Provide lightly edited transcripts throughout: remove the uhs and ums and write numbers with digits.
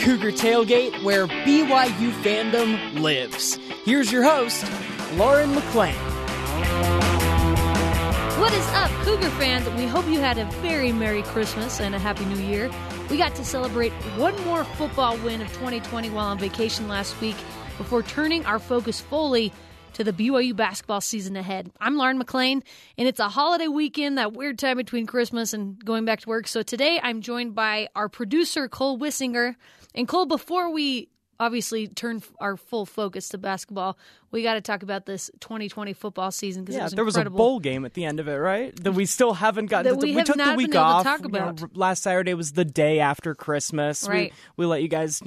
Cougar Tailgate, where BYU fandom lives. Here's your host, Lauren McLean. What is up, Cougar fans? We hope you had a very Merry Christmas and a Happy New Year. We got to celebrate one more football win of 2020 while on vacation last week before turning our focus fully to the BYU basketball season ahead. I'm Lauren McLean, and it's a holiday weekend, that weird time between Christmas and going back to work. So today I'm joined by our producer, Cole Wissinger. And Cole, before we obviously turn our full focus to basketball, we got to talk about this 2020 football season because it was there was a bowl game at the end of it, right? That we still haven't gotten to. We took the week off. Last Saturday was the day after Christmas. Right. We let you guys,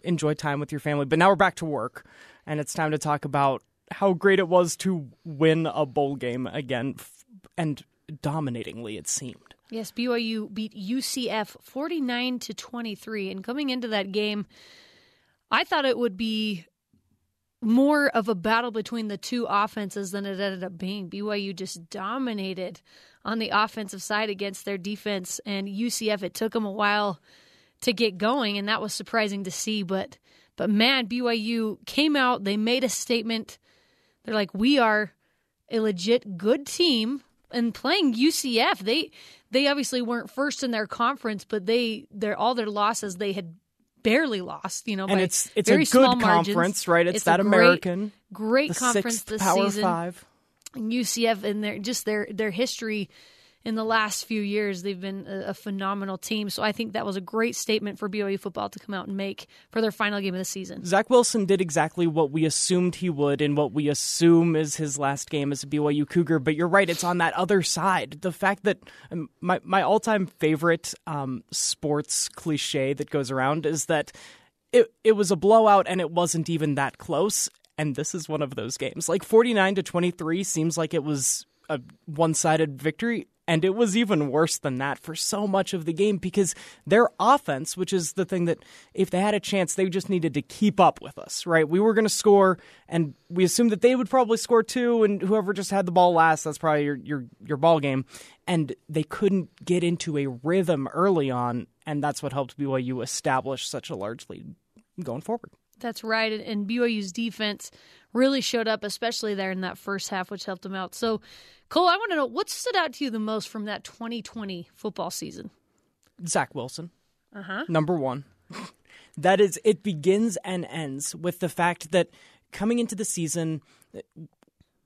enjoy time with your family. But now we're back to work, and it's time to talk about how great it was to win a bowl game again, and dominatingly it seemed. Yes, BYU beat UCF 49-23, and coming into that game, I thought it would be more of a battle between the two offenses than it ended up being. BYU just dominated on the offensive side against their defense, and UCF, it took them a while to get going, and that was surprising to see. But man, BYU came out, they made a statement. They're like, we are a legit good team, and playing UCF, they obviously weren't first in their conference, but all their losses they had barely lost, and by it's very a good small conference, margins. right? It's that American, great the conference sixth this Power season. Five. And UCF and their history in the last few years, they've been a phenomenal team. So I think that was a great statement for BYU football to come out and make for their final game of the season. Zach Wilson did exactly what we assumed he would and what we assume is his last game as a BYU Cougar. But you're right, it's on that other side. The fact that my all-time favorite sports cliche that goes around is that it was a blowout and it wasn't even that close. And this is one of those games. Like 49-23 seems like it was a one-sided victory. And it was even worse than that for so much of the game because their offense, which is the thing that if they had a chance, they just needed to keep up with us, right? We were going to score, and we assumed that they would probably score too, and whoever just had the ball last, that's probably your ball game. And they couldn't get into a rhythm early on, and that's what helped BYU establish such a large lead going forward. That's right, and BYU's defense really showed up, especially there in that first half, which helped them out. So, Cole, I want to know, what stood out to you the most from that 2020 football season? Zach Wilson, number one. That is, it begins and ends with the fact that coming into the season,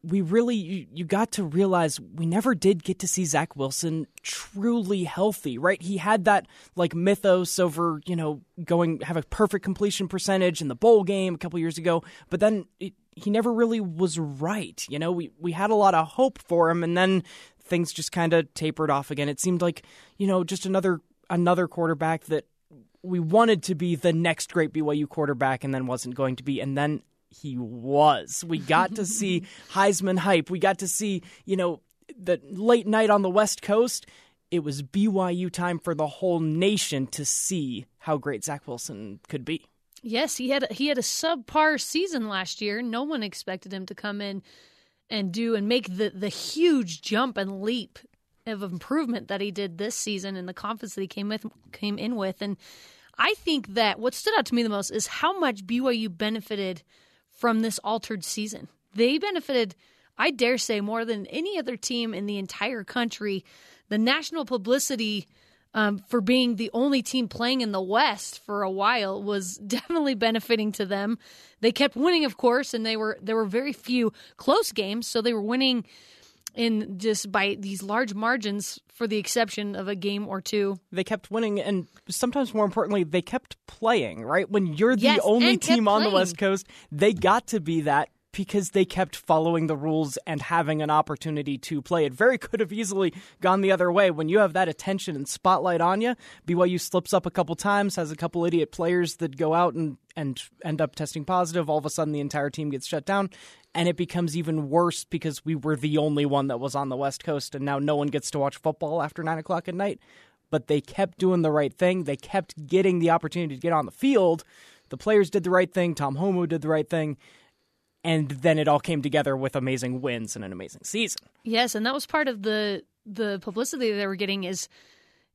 we really, you got to realize we never did get to see Zach Wilson truly healthy, right? He had that mythos over, have a perfect completion percentage in the bowl game a couple years ago, but then he never really was right. We had a lot of hope for him, and then things just kind of tapered off again. It seemed like, just another quarterback that we wanted to be the next great BYU quarterback and then wasn't going to be, and then he was. We got to see Heisman hype. We got to see, the late night on the West Coast. It was BYU time for the whole nation to see how great Zach Wilson could be. Yes, he had a subpar season last year. No one expected him to come in and make the huge jump and leap of improvement that he did this season and the confidence that he came in with. And I think that what stood out to me the most is how much BYU benefited from this altered season. They benefited, I dare say, more than any other team in the entire country. The national publicity for being the only team playing in the West for a while was definitely benefiting to them. They kept winning, of course, and there were very few close games, so they were winning in just by these large margins for the exception of a game or two. They kept winning, and sometimes more importantly, they kept playing, right? When you're the only team on the West Coast, they got to be that because they kept following the rules and having an opportunity to play. It very could have easily gone the other way. When you have that attention and spotlight on you, BYU slips up a couple times, has a couple idiot players that go out and end up testing positive. All of a sudden, the entire team gets shut down, and it becomes even worse because we were the only one that was on the West Coast, and now no one gets to watch football after 9 o'clock at night. But they kept doing the right thing. They kept getting the opportunity to get on the field. The players did the right thing. Tom Homo did the right thing. And then it all came together with amazing wins and an amazing season. Yes, and that was part of the publicity they were getting, is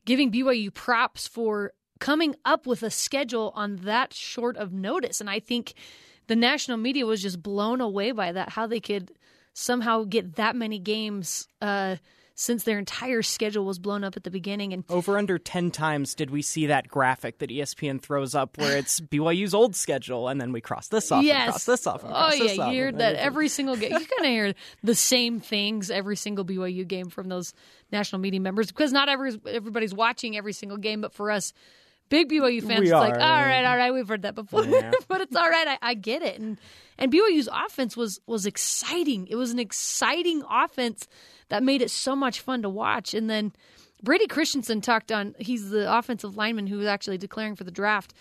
giving BYU props for coming up with a schedule on that short of notice. And I think the national media was just blown away by that, how they could somehow get that many games since their entire schedule was blown up at the beginning. And over under 10 times did we see that graphic that ESPN throws up where it's BYU's old schedule, and then we cross this off, and cross this off, and cross this off. You hear that every single game. You kind of hear the same things every single BYU game from those national media members, because not everybody's watching every single game, but for us big BYU fans, it's like, all right, we've heard that before. Yeah. But it's all right, I get it. And BYU's offense was exciting. It was an exciting offense that made it so much fun to watch. And then Brady Christensen he's the offensive lineman who was actually declaring for the draft,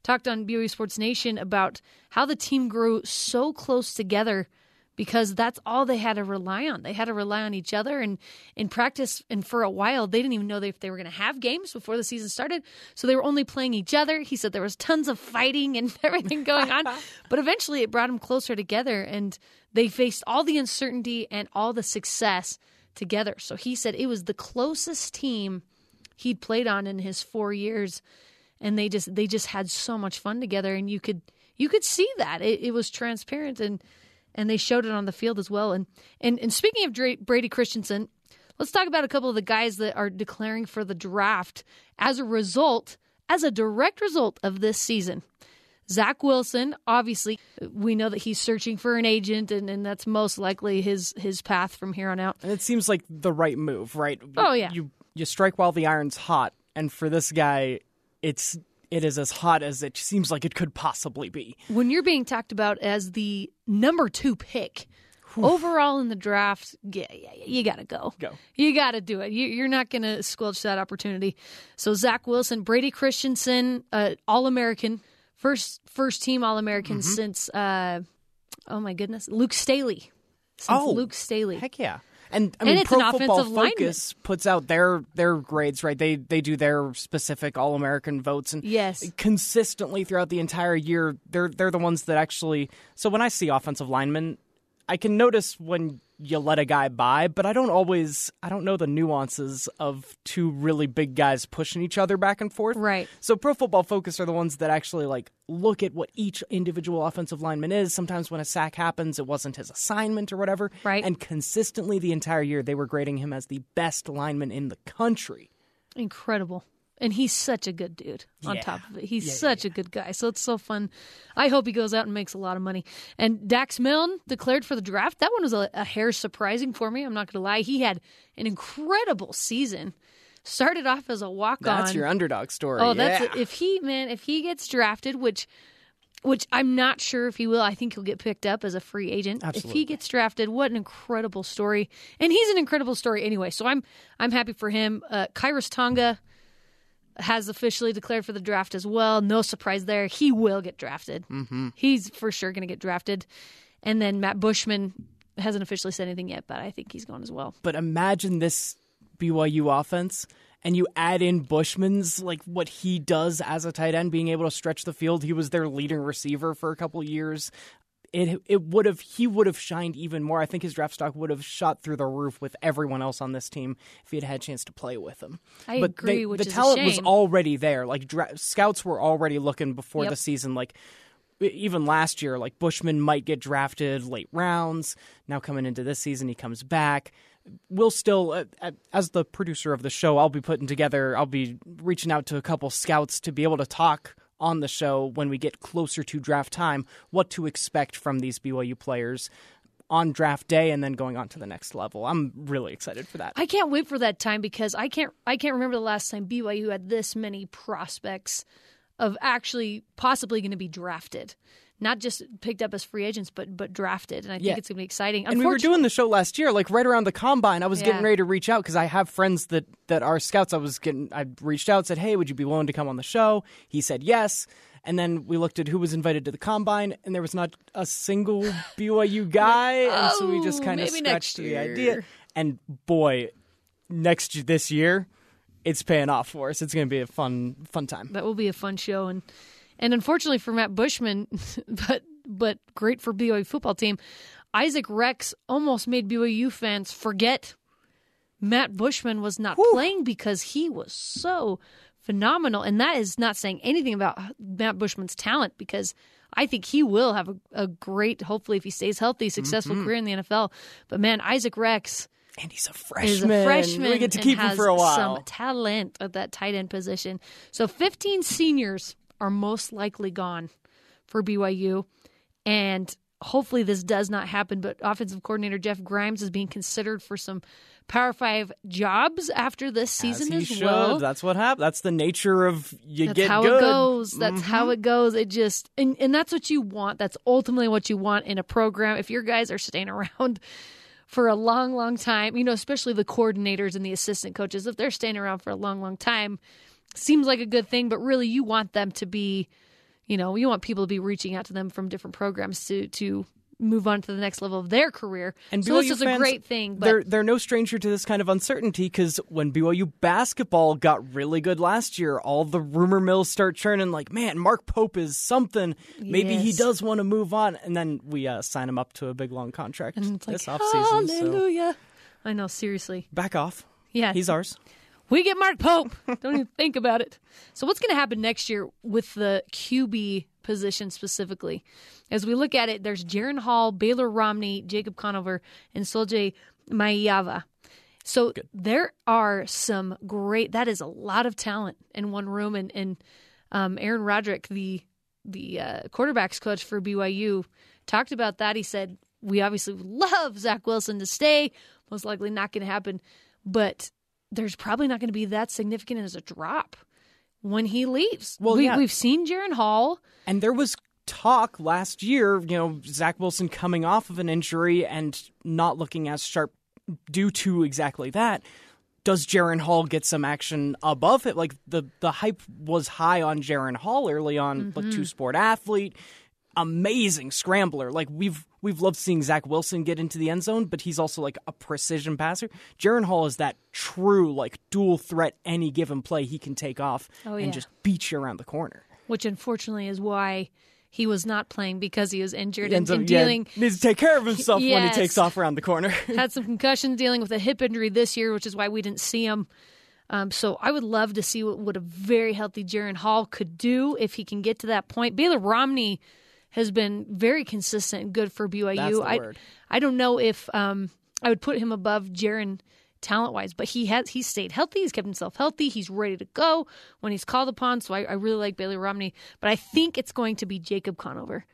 talked on BYU Sports Nation about how the team grew so close together because that's all they had to rely on. They had to rely on each other, and in practice, and for a while, they didn't even know if they were going to have games before the season started, so they were only playing each other. He said there was tons of fighting and everything going on, but eventually it brought them closer together, and they faced all the uncertainty and all the success together. So he said it was the closest team he'd played on in his 4 years, and they just had so much fun together, and you could see that. It was transparent, and they showed it on the field as well. And speaking of Brady Christensen, let's talk about a couple of the guys that are declaring for the draft as a direct result of this season. Zach Wilson, obviously, we know that he's searching for an agent, and that's most likely his path from here on out. And it seems like the right move, right? Oh, yeah. You strike while the iron's hot, and for this guy, it is as hot as it seems like it could possibly be. When you're being talked about as the number 2 pick overall in the draft, you got to go. You got to do it. You're not going to squelch that opportunity. So Zach Wilson, Brady Christensen, All-American, first team All-American since, oh my goodness, Luke Staley. Luke Staley. Heck yeah. And I mean, it's Pro an Football offensive Focus puts out their grades, right? They do their specific All-American votes, and consistently throughout the entire year, they're the ones that actually. So when I see offensive linemen, I can notice when you let a guy by, but I don't know the nuances of two really big guys pushing each other back and forth. Right. So Pro Football Focus are the ones that actually look at what each individual offensive lineman is. Sometimes when a sack happens, it wasn't his assignment or whatever. Right. And consistently the entire year, they were grading him as the best lineman in the country. Incredible. And he's such a good dude on top of it. He's such a good guy. So it's so fun. I hope he goes out and makes a lot of money. And Dax Milne declared for the draft. That one was a hair surprising for me. I'm not going to lie. He had an incredible season. Started off as a walk-on. That's your underdog story. Oh, that's if he gets drafted, which I'm not sure if he will. I think he'll get picked up as a free agent. Absolutely. If he gets drafted, what an incredible story. And he's an incredible story anyway. So I'm happy for him. Kairos Tonga has officially declared for the draft as well. No surprise there. He will get drafted. Mm-hmm. He's for sure going to get drafted. And then Matt Bushman hasn't officially said anything yet, but I think he's going as well. But imagine this BYU offense, and you add in Bushman's, what he does as a tight end, being able to stretch the field. He was their leading receiver for a couple years. He would have shined even more. I think his draft stock would have shot through the roof with everyone else on this team if he had had a chance to play with them. I agree, which is a shame. The talent was already there. Scouts were already looking before the season. Even last year, Bushman might get drafted late rounds. Now coming into this season, he comes back. We'll still, as the producer of the show, I'll be reaching out to a couple scouts to be able to talk on the show when we get closer to draft time, what to expect from these BYU players on draft day and then going on to the next level. I'm really excited for that. I can't wait for that time because I can't remember the last time BYU had this many prospects of actually possibly going to be drafted. Not just picked up as free agents, but drafted. And I think it's going to be exciting. And we were doing the show last year, right around the Combine. I was getting ready to reach out because I have friends that are scouts. I reached out, said, hey, would you be willing to come on the show? He said yes. And then we looked at who was invited to the Combine, and there was not a single BYU guy. And so we just kind of scratched the idea. And boy, this year, it's paying off for us. It's going to be a fun time. That will be a fun show. And unfortunately for Matt Bushman, but great for BYU football team, Isaac Rex almost made BYU fans forget Matt Bushman was not playing because he was so phenomenal. And that is not saying anything about Matt Bushman's talent, because I think he will have a great, hopefully if he stays healthy, successful career in the NFL. But man, Isaac Rex. And he's a freshman. We get to keep him for a while. Some talent at that tight end position. So 15 seniors are most likely gone for BYU. And hopefully this does not happen, but offensive coordinator Jeff Grimes is being considered for some Power 5 jobs after this season as well. That's what happens. That's the nature of That's get how good. It goes. That's how it goes. It just and that's what you want. That's ultimately what you want in a program. If your guys are staying around for a long, long time, especially the coordinators and the assistant coaches, if they're staying around for a long, long time, seems like a good thing, but really you want them to be, you want people to be reaching out to them from different programs to move on to the next level of their career. And so BYU this is a great thing. But they're no stranger to this kind of uncertainty, because when BYU basketball got really good last year, all the rumor mills start churning like, man, Mark Pope is something. Maybe he does want to move on. And then we sign him up to a big, long contract this offseason. Hallelujah. So. I know, seriously. Back off. Yeah. He's ours. We get Mark Pope. Don't even think about it. So what's going to happen next year with the QB position specifically? As we look at it, there's Jaron Hall, Baylor Romney, Jacob Conover, and Soldier Maiyava. So there are some great – that is a lot of talent in one room. And Aaron Roderick, the quarterbacks coach for BYU, talked about that. He said, we obviously would love Zach Wilson to stay. Most likely not going to happen. But – there's probably not going to be that significant as a drop when he leaves. Well, we've seen Jaron Hall. And there was talk last year, Zach Wilson coming off of an injury and not looking as sharp due to exactly that. Does Jaron Hall get some action above it? Like the hype was high on Jaron Hall early on, like two-sport athlete, amazing scrambler. Like we've loved seeing Zach Wilson get into the end zone, but he's also like a precision passer. Jaron Hall is that true like dual threat. Any given play he can take off and just beat you around the corner. Which unfortunately is why he was not playing, because he was injured and dealing. Needs to take care of himself when he takes off around the corner. Had some concussions, dealing with a hip injury this year, which is why we didn't see him. So I would love to see what a very healthy Jaron Hall could do if he can get to that point. Baylor Romney has been very consistent and good for BYU. That's the word. I don't know if I would put him above Jaron talent-wise, but he's stayed healthy. He's kept himself healthy. He's ready to go when he's called upon. So I really like Baylor Romney, but I think it's going to be Jacob Conover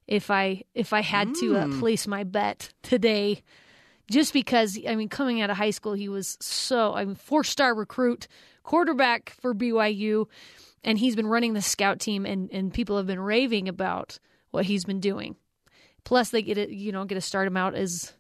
if I had to place my bet today. Just because, coming out of high school, he was 4-star recruit, quarterback for BYU, and he's been running the scout team, and people have been raving about what he's been doing. Plus, they get to start him out as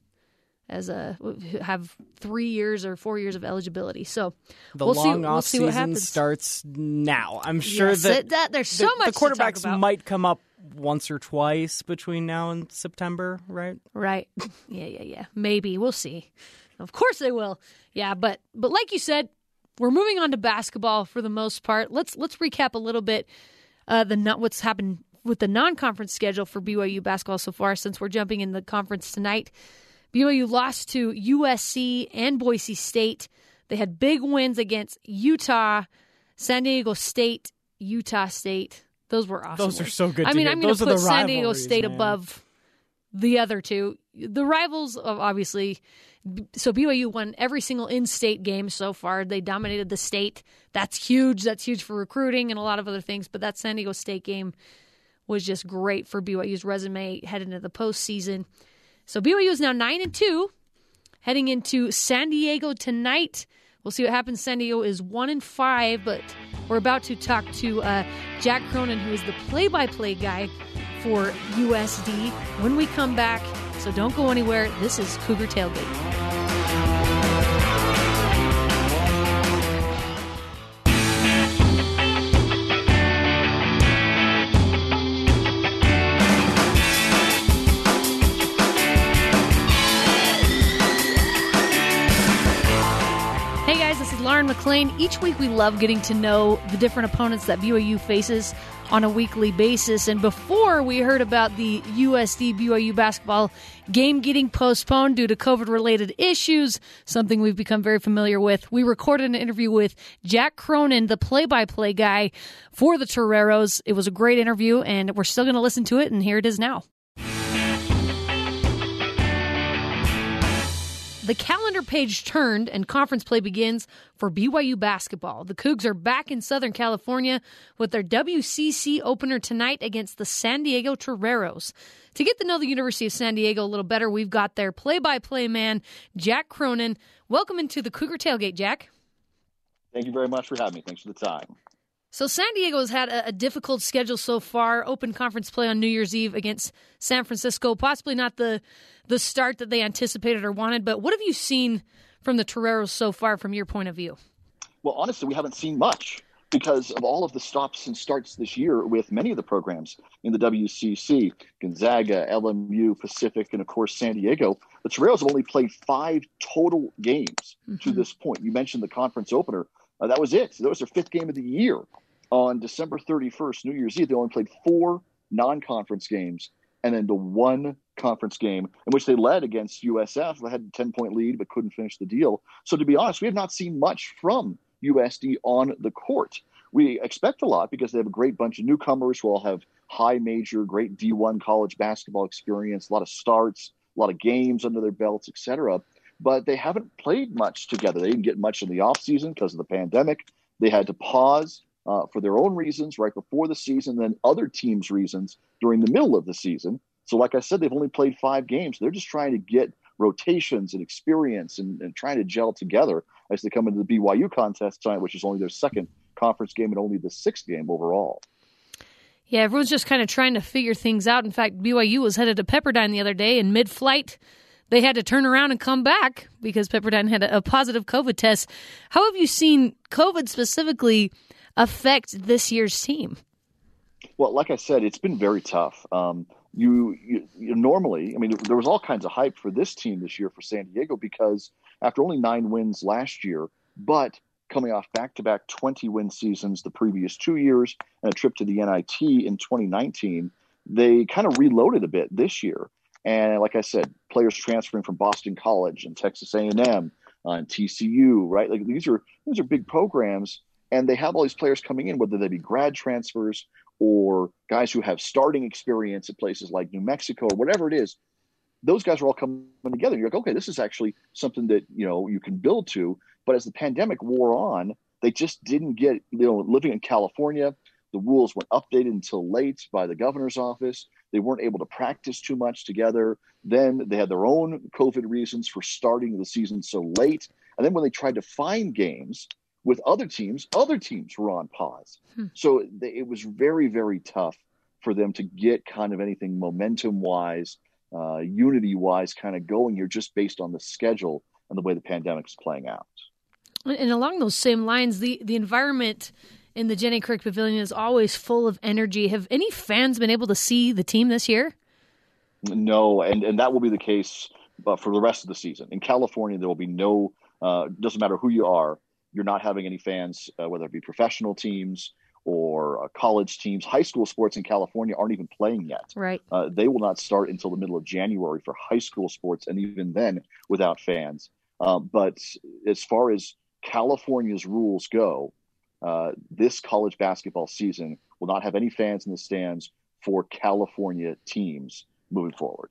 have 3 years or 4 years of eligibility. So we'll see what happens. Starts now. I'm sure that there's so much. The quarterbacks to talk about. might come up once or twice between now and September, right? Right. Yeah. Maybe we'll see. Of course they will. Yeah, but like you said, we're moving on to basketball for the most part. Let's recap a little bit what's happened with the non-conference schedule for BYU basketball so far, since we're jumping in the conference tonight. BYU lost to USC and Boise State. They had big wins against Utah, San Diego State, Utah State. Those were awesome. Those are so good. I'm going to put San Diego State above the other two. The rivals, obviously. So BYU won every single in-state game so far. They dominated the state. That's huge. That's huge for recruiting and a lot of other things. But that San Diego State game was just great for BYU's resume heading into the postseason. So BYU is now 9-2, heading into San Diego tonight. We'll see what happens. San Diego is 1-5, but we're about to talk to Jack Cronin, who is the play-by-play guy for USD, when we come back. So don't go anywhere. This is Cougar Tailgate. Lauren McLean. Each week we love getting to know the different opponents that BYU faces on a weekly basis. And before we heard about the USD BYU basketball game getting postponed due to COVID-related issues, something we've become very familiar with, we recorded an interview with Jack Cronin, the play-by-play guy for the Toreros. It was a great interview, and we're still going to listen to it, and here it is now. The calendar page turned and conference play begins for BYU basketball. The Cougs are back in Southern California with their WCC opener tonight against the San Diego Toreros. To get to know the University of San Diego a little better, we've got their play-by-play man, Jack Cronin. Welcome into the Cougar Tailgate, Jack. Thank you very much for having me. Thanks for the time. So San Diego has had a difficult schedule so far. Open conference play on New Year's Eve against San Francisco. Possibly not the start that they anticipated or wanted, but what have you seen from the Toreros so far from your point of view? Well, honestly, we haven't seen much because of all of the stops and starts this year with many of the programs in the WCC, Gonzaga, LMU, Pacific, and of course San Diego. The Toreros have only played 5 total games to this point. You mentioned the conference opener. That was it. That was their 5th game of the year. On December 31st, New Year's Eve, they only played 4 non-conference games and then the 1 conference game in which they led against USF. They had a 10-point lead but couldn't finish the deal. So to be honest, we have not seen much from USD on the court. We expect a lot because they have a great bunch of newcomers who all have high major, great D1 college basketball experience, a lot of starts, a lot of games under their belts, etc. But they haven't played much together. They didn't get much in the offseason because of the pandemic. They had to pause for their own reasons right before the season, then other teams' reasons during the middle of the season. So like I said, they've only played 5 games. They're just trying to get rotations and experience and trying to gel together as they come into the BYU contest tonight, which is only their 2nd conference game and only the 6th game overall. Yeah, everyone's just kind of trying to figure things out. In fact, BYU was headed to Pepperdine the other day, and mid-flight they had to turn around and come back because Pepperdine had a positive COVID test. How have you seen COVID specifically affect this year's team? Well, like I said, it's been very tough. You normally, I mean, there was all kinds of hype for this team this year for San Diego because after only 9 wins last year, but coming off back-to-back 20-win seasons the previous 2 years and a trip to the NIT in 2019, they kind of reloaded a bit this year. And like I said, players transferring from Boston College and Texas A&M and TCU, right? Like these are big programs, and they have all these players coming in, whether they be grad transfers or guys who have starting experience at places like New Mexico or whatever it is. Those guys are all coming together. You're like, okay, this is actually something that you can build to. But as the pandemic wore on, they just didn't get living in California. The rules weren't updated until late by the governor's office. They weren't able to practice too much together. Then they had their own COVID reasons for starting the season so late. And then when they tried to find games with other teams were on pause. So it was very, very tough for them to get kind of anything momentum-wise, unity-wise kind of going here just based on the schedule and the way the pandemic is playing out. And along those same lines, the environment in the Jenny Craig Pavilion is always full of energy. Have any fans been able to see the team this year? No, and that will be the case for the rest of the season. In California, there will be no, doesn't matter who you are, you're not having any fans, whether it be professional teams or college teams. High school sports in California aren't even playing yet. Right. They will not start until the middle of January for high school sports, and even then without fans. But as far as California's rules go, this college basketball season will not have any fans in the stands for California teams moving forward.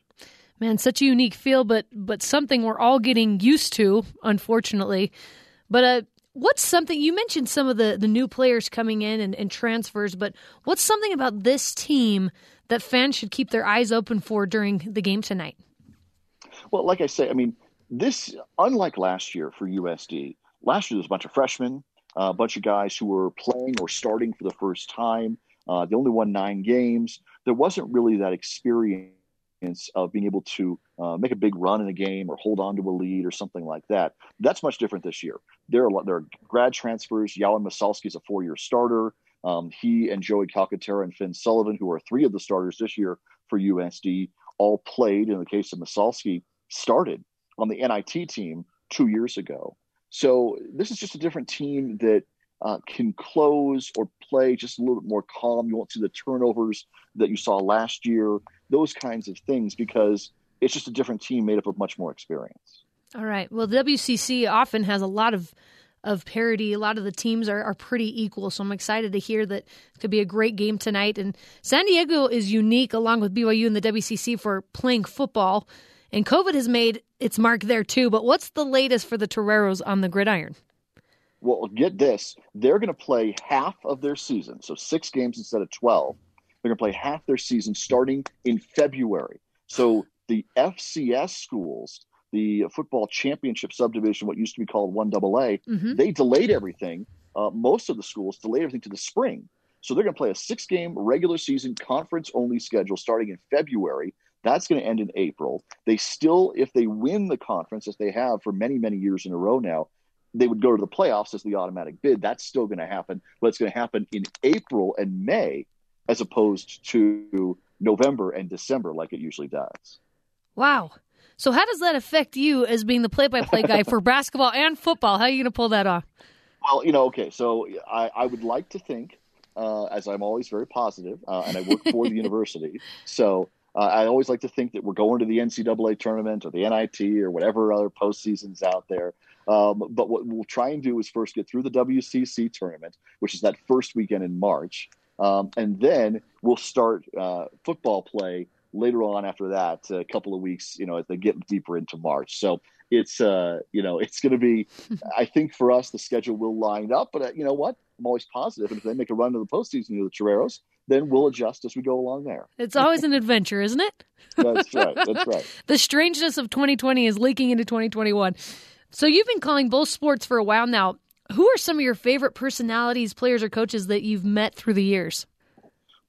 Man, such a unique feel, but something we're all getting used to, unfortunately. But what's something, you mentioned some of the new players coming in and transfers, but what's something about this team that fans should keep their eyes open for during the game tonight? Well, like I say, I mean, this, unlike last year for USD, last year there was a bunch of freshmen, a bunch of guys who were playing or starting for the first time. They only won 9 games. There wasn't really that experience of being able to make a big run in a game or hold on to a lead or something like that. That's much different this year. There are grad transfers. Yalan Masalski is a 4-year starter. He and Joey Calcaterra and Finn Sullivan, who are 3 of the starters this year for USD, all played, in the case of Masalski, started on the NIT team 2 years ago. So this is just a different team that can close or play just a little bit more calm. You won't see the turnovers that you saw last year, those kinds of things, because it's just a different team made up of much more experience. All right. Well, WCC often has a lot of parity. A lot of the teams are pretty equal, so I'm excited to hear that it could be a great game tonight. And San Diego is unique, along with BYU and the WCC, for playing football, and COVID has made its mark there too. But what's the latest for the Toreros on the gridiron? Well, get this. They're going to play half of their season, so 6 games instead of 12. They're going to play half their season starting in February. So the FCS schools, the football championship subdivision, what used to be called 1AA, they delayed everything. Most of the schools delayed everything to the spring. So they're going to play a 6-game regular season conference-only schedule starting in February. That's going to end in April. They still, if they win the conference, as they have for many, many years in a row now, they would go to the playoffs as the automatic bid. That's still going to happen, but it's going to happen in April and May as opposed to November and December like it usually does. Wow. So how does that affect you as being the play-by-play guy for basketball and football? How are you going to pull that off? Well, okay, so I would like to think, as I'm always very positive, and I work for the university, so I always like to think that we're going to the NCAA tournament or the NIT or whatever other postseasons out there. But what we'll try and do is first get through the WCC tournament, which is that first weekend in March. And then we'll start football play later on after that, a couple of weeks, as they get deeper into March. So it's going to be, I think for us, the schedule will line up. But you know what? I'm always positive. And if they make a run to the postseason, the Toreros, then we'll adjust as we go along there. It's always an adventure, isn't it? That's right. That's right. The strangeness of 2020 is leaking into 2021. So you've been calling both sports for a while now. Who are some of your favorite personalities, players, or coaches that you've met through the years?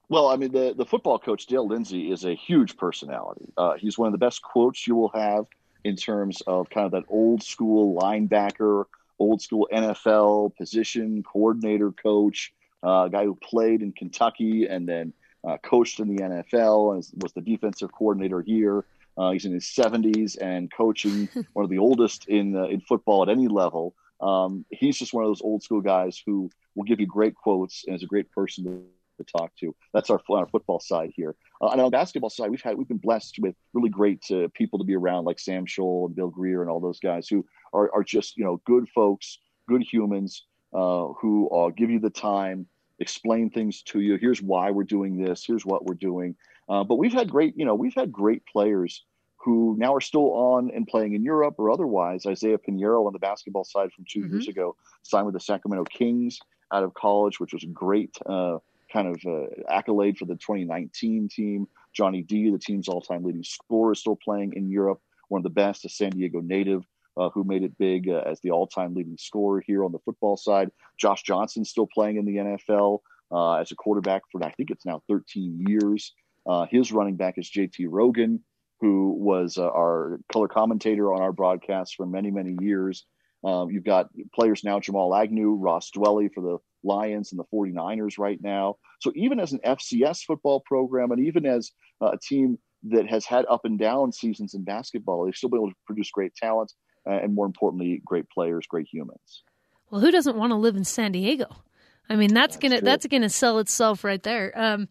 Well, I mean, the football coach, Dale Lindsey, is a huge personality. He's one of the best quotes you will have in terms of kind of that old school linebacker, old school NFL position coordinator coach, a guy who played in Kentucky and then coached in the NFL and was the defensive coordinator here. He's in his 70s and coaching, one of the oldest in football at any level. He's just one of those old school guys who will give you great quotes and is a great person to talk to. That's on our football side here. And on the basketball side, we've been blessed with really great people to be around, like Sam Scholl and Bill Greer and all those guys who are just good folks, good humans who give you the time, explain things to you. Here's why we're doing this. Here's what we're doing. But we've had great players who now are still on and playing in Europe or otherwise. Isaiah Pinheiro on the basketball side from 2 years ago signed with the Sacramento Kings out of college, which was a great accolade for the 2019 team. Johnny D, the team's all-time leading scorer, is still playing in Europe. One of the best, a San Diego native who made it big as the all-time leading scorer here on the football side. Josh Johnson's still playing in the NFL as a quarterback for, I think it's now 13 years. His running back is JT Rogan, who was our color commentator on our broadcast for many, many years. You've got players now, Jamal Agnew, Ross Dwelly for the Lions and the 49ers right now. So even as an FCS football program and even as a team that has had up and down seasons in basketball, they've still been able to produce great talent and, more importantly, great players, great humans. Well, who doesn't want to live in San Diego? I mean, that's gonna sell itself right there.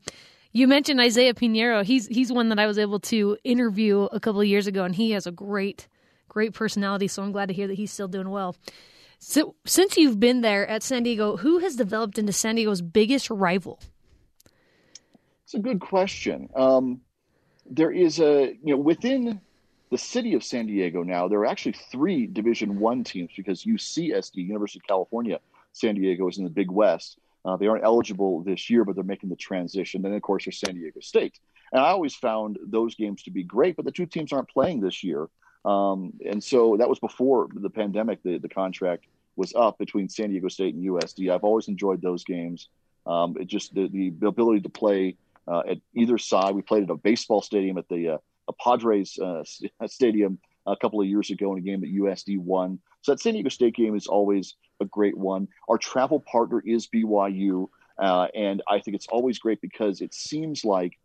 You mentioned Isaiah Pinheiro. He's one that I was able to interview a couple of years ago, and he has a great personality, so I'm glad to hear that he's still doing well. So since you've been there at San Diego, who has developed into San Diego's biggest rival? It's a good question. There is within the city of San Diego now, there are actually 3 Division I teams because UCSD, University of California, San Diego is in the Big West. They aren't eligible this year, but they're making the transition. Then, of course, there's San Diego State. And I always found those games to be great, but the 2 teams aren't playing this year. And so that was before the pandemic. The contract was up between San Diego State and USD. I've always enjoyed those games. It just the ability to play at either side. We played at a baseball stadium at the Padres stadium a couple of years ago in a game that USD won. So that San Diego State game is always a great one. Our travel partner is BYU, and I think it's always great because it seems like,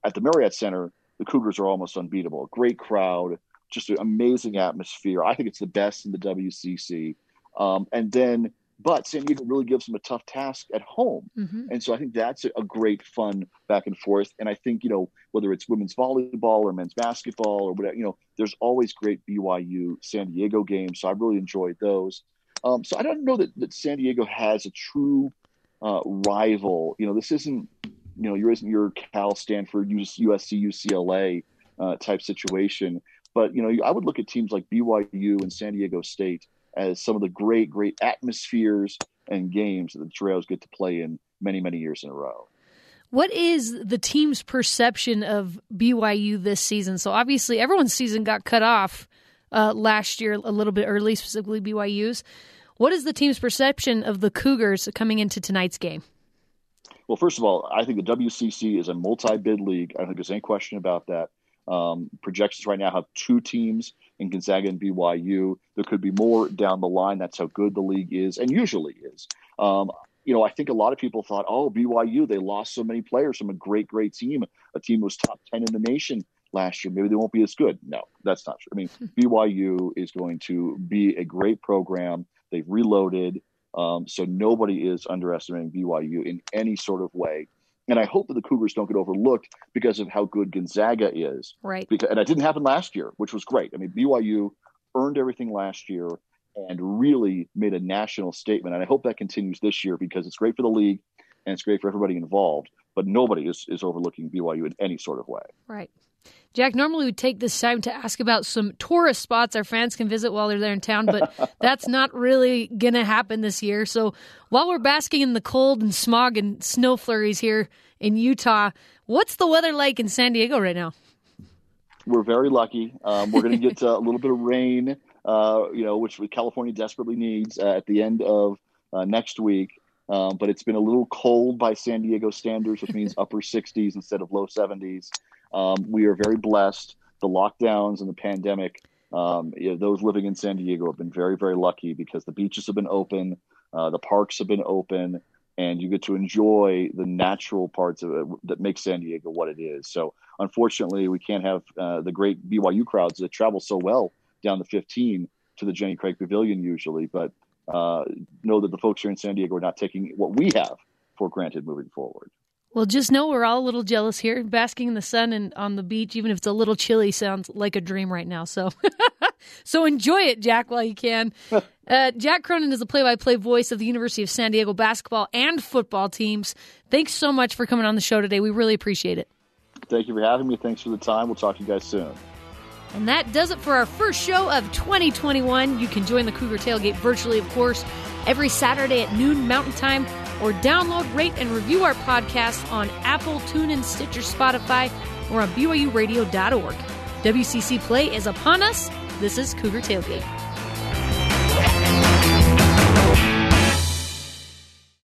at the Marriott Center, the Cougars are almost unbeatable. A great crowd, just an amazing atmosphere. I think it's the best in the WCC. But San Diego really gives them a tough task at home. Mm-hmm. And so I think that's a great fun back and forth. And I think, whether it's women's volleyball or men's basketball or whatever, there's always great BYU San Diego games. So I really enjoyed those. So I don't know that San Diego has a true rival. This isn't, your Cal, Stanford, USC, UCLA type situation. But, I would look at teams like BYU and San Diego State as some of the great, great atmospheres and games that the Toreros get to play in many, many years in a row. What is the team's perception of BYU this season? So obviously everyone's season got cut off last year a little bit early, specifically BYU's. What is the team's perception of the Cougars coming into tonight's game? Well, first of all, I think the WCC is a multi-bid league. I don't think there's any question about that. Projections right now have 2 teams in Gonzaga and BYU. There could be more down the line. That's how good the league is and usually is. I think a lot of people thought, BYU, they lost so many players from a great, great team, a team that was top 10 in the nation last year. Maybe they won't be as good. No, that's not true. I mean, BYU is going to be a great program. They've reloaded. So nobody is underestimating BYU in any sort of way. And I hope that the Cougars don't get overlooked because of how good Gonzaga is. Right. And that didn't happen last year, which was great. I mean, BYU earned everything last year and really made a national statement. And I hope that continues this year because it's great for the league and it's great for everybody involved. But nobody is overlooking BYU in any sort of way. Right. Jack, normally we take this time to ask about some tourist spots our fans can visit while they're there in town, but that's not really going to happen this year. So while we're basking in the cold and smog and snow flurries here in Utah, what's the weather like in San Diego right now? We're very lucky. We're going to get a little bit of rain, which California desperately needs at the end of next week. But it's been a little cold by San Diego standards, which means upper 60s instead of low 70s. We are very blessed. The lockdowns and the pandemic, those living in San Diego have been very, very lucky because the beaches have been open, the parks have been open, and you get to enjoy the natural parts of it that make San Diego what it is. So unfortunately, we can't have the great BYU crowds that travel so well down the 15 to the Jenny Craig Pavilion usually, but know that the folks here in San Diego are not taking what we have for granted moving forward. Well, just know we're all a little jealous here. Basking in the sun and on the beach, even if it's a little chilly, sounds like a dream right now. So so enjoy it, Jack, while you can. Jack Cronin is the play-by-play voice of the University of San Diego basketball and football teams. Thanks so much for coming on the show today. We really appreciate it. Thank you for having me. Thanks for the time. We'll talk to you guys soon. And that does it for our first show of 2021. You can join the Cougar Tailgate virtually, of course, every Saturday at noon Mountain Time, or download, rate, and review our podcast on Apple, TuneIn, Stitcher, Spotify, or on BYURadio.org. WCC play is upon us. This is Cougar Tailgate.